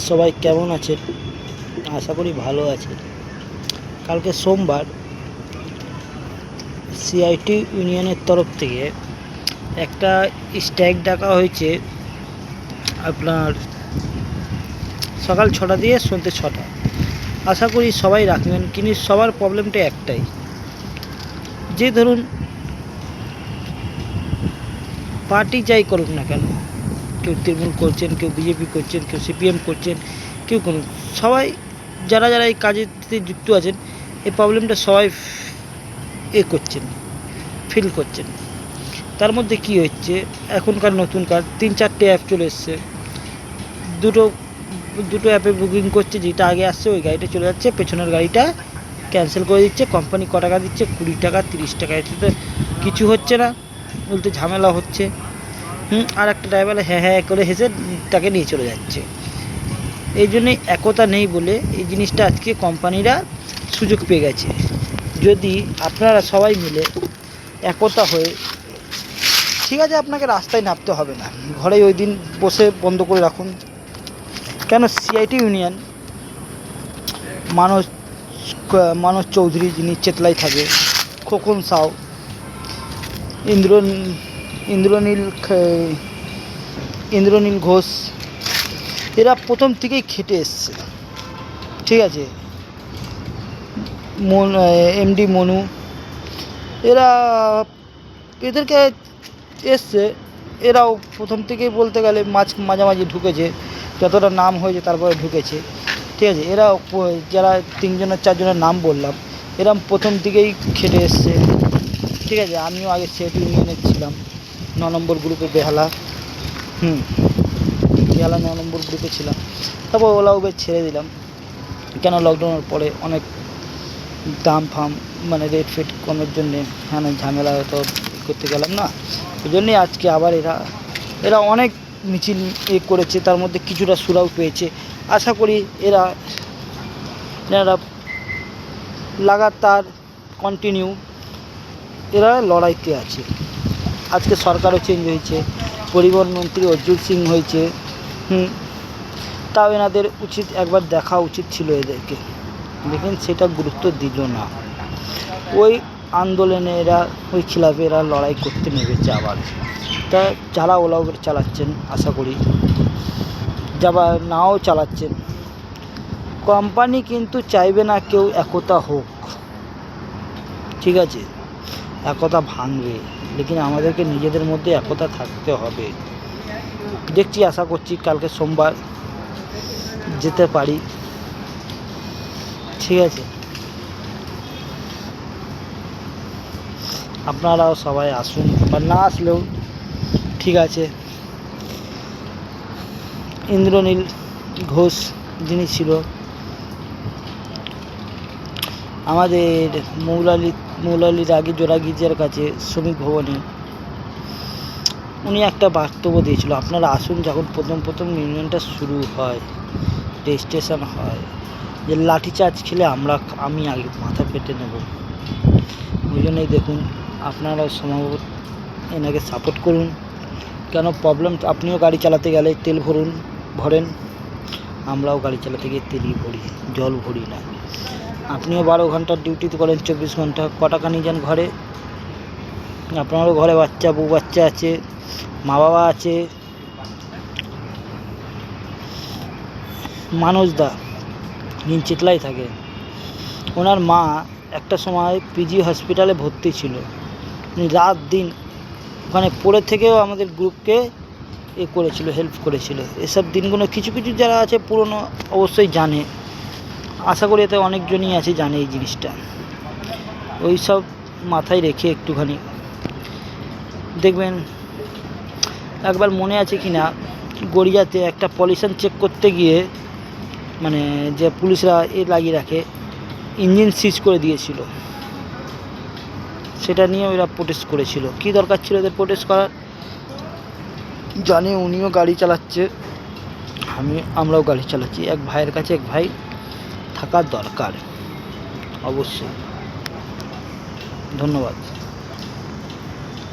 সবাই কেমন আছেন? আশা করি ভালো আছেন। কালকে সোমবার সিআইটি ইউনিয়নের তরফ থেকে একটা স্ট্রাইক ডাকা হয়েছে, আপনার সকাল 6টা দিয়ে সন্ধ্যে 6টা। আশা করি সবাই রাখবেন, কিন্তু সবার প্রবলেমটা একটাই, যে ধরুন পার্টি যাই করুক না কেন, কেউ তৃণমূল করছেন, কেউ বিজেপি করছেন, কেউ সিপিএম করছেন, কেউ করুন, সবাই যারা যারা এই কাজের সাথে যুক্ত আছেন, এই প্রবলেমটা সবাই করছেন, ফিল করছেন। তার মধ্যে কি হচ্ছে, এখনকার নতুন কাজ 3-4টে অ্যাপ চলে এসছে। দুটো অ্যাপে বুকিং করছে, যেটা আগে আসছে ওই গাড়িটা চলে যাচ্ছে, পেছনের গাড়িটা ক্যান্সেল করে দিচ্ছে। কোম্পানি ক টাকা দিচ্ছে? 20 টাকা, 30 টাকা। এতে তো কিছু হচ্ছে না, বলতে ঝামেলা হচ্ছে। আর একটা ড্রাইভার হ্যাঁ হ্যাঁ করে হেসে তাকে নিয়ে চলে যাচ্ছে। এই জন্যই একতা নেই বলে এই জিনিসটা আজকে কোম্পানিরা সুযোগ পেয়ে গেছে। যদি আপনারা সবাই মিলে একতা হয়ে, ঠিক আছে, আপনাকে রাস্তায় নামতে হবে না, ঘরে ওই দিন বসে বন্ধ করে রাখুন। কেন সিআইটি ইউনিয়ন মানস চৌধুরী, যিনি চেতলাই থাকে, খোকন সাউ, ইন্দ্রনীল ঘোষ, এরা প্রথম থেকেই খেটে এসছে, ঠিক আছে। এমডি মনু, এদেরকে এসছে, এরাও প্রথম থেকেই বলতে গেলে মাঝামাঝি ঢুকেছে, যতটা নাম হয়েছে তারপরে ঢুকেছে, ঠিক আছে। এরা যারা 3-4জনের নাম বললাম, এরা প্রথম থেকেই খেটে এসছে, ঠিক আছে। আমিও আগে সিআইটি ইউনিয়নে ছিলাম, 9 নম্বর গ্রুপে, বেহালা 9 নম্বর গ্রুপে ছিলাম। তারপর ওলা উবের ছেড়ে দিলাম, কেন লকডাউনের পরে অনেক দাম মানে রেট ফেট কমের জন্যে হ্যাঁ ঝামেলা হয়তো করতে গেলাম না, ওই জন্যে আজকে আবার এরা অনেক মিছিল করেছে, তার মধ্যে কিছুটা সুরাও পেয়েছে। আশা করি এরা লাগাতার কন্টিনিউ এরা লড়াইতে আছে। আজকে সরকারও চেঞ্জ হয়েছে, পরিবহন মন্ত্রী অর্জুন সিং হয়েছে, তাও এনাদের একবার দেখা উচিত ছিল এদেরকে, লেকিন সেটা গুরুত্ব দিল না। ওই আন্দোলনে ওই খিলাফে লড়াই করতে নেমেছে আবার। তা যারা ওলা উবের চালাচ্ছেন, আশা করি যারা নাও চালাচ্ছেন, কোম্পানি কিন্তু চাইবে না কেউ একতা হোক, ঠিক আছে। একতা ভাঙবে, লেকিন আমাদেরকে নিজেদের মধ্যে একতা থাকতে হবে। দেখছি, আশা করছি কালকে সোমবার যেতে পারি, ঠিক আছে। আপনারাও সবাই আসুন, বা না আসলেও ঠিক আছে। ইন্দ্রনীল ঘোষ, যিনি ছিল আমাদের মৌলালির আগে জোড়া গির্জার কাছে শ্রমিক ভবনে, উনি একটা বক্তব্য দিয়েছিল, আপনারা আসুন, যখন প্রথম ইউনিয়নটা শুরু হয়, রেজিস্ট্রেশন হয়, যে লাঠিচার্জ খেলে আমি আগে মাথা পেতে নেব। ওই জন্যই দেখুন, আপনারা সম্ভবত এনাকে সাপোর্ট করুন। কেন প্রবলেম, আপনিও গাড়ি চালাতে গেলে তেল ভরেন, আমরাও গাড়ি চালাতে গিয়ে তেলই ভরি, জল ভরি না। আপনিও 12 ঘন্টার ডিউটিতে করেন, 24 ঘন্টা, ক টাকা নিয়ে যান ঘরে? আপনারও ঘরে বউ বাচ্চা আছে, মা বাবা আছে। মানসদা, যিনি চিতলাই থাকে, ওনার মা একটা সময় পিজি হসপিটালে ভর্তি ছিল, উনি রাত দিন ওখানে পড়ে থেকেও আমাদের গ্রুপকে করেছিল, হেল্প করেছিল। এসব দিনগুলো কিছু যারা আছে পুরনো অবশ্যই জানে, আশা করি এতে অনেকজনই আছে জানে এই জিনিসটা। ওই সব মাথায় রেখে একটুখানি দেখবেন। একবার মনে আছে কি না, গড়িয়াতে একটা পলিউশন চেক করতে গিয়ে, মানে যে পুলিশরা লাগিয়ে রাখে, ইঞ্জিন সিজ করে দিয়েছিল, সেটা নিয়ে ওরা প্রোটেস্ট করেছিল। কি দরকার ছিল এদের প্রোটেস্ট করার? জানে উনিও গাড়ি চালাচ্ছে, আমরাও গাড়ি চালাচ্ছি, এক ভাইয়ের কাছে এক ভাই থাকার দরকার অবশ্যই। ধন্যবাদ।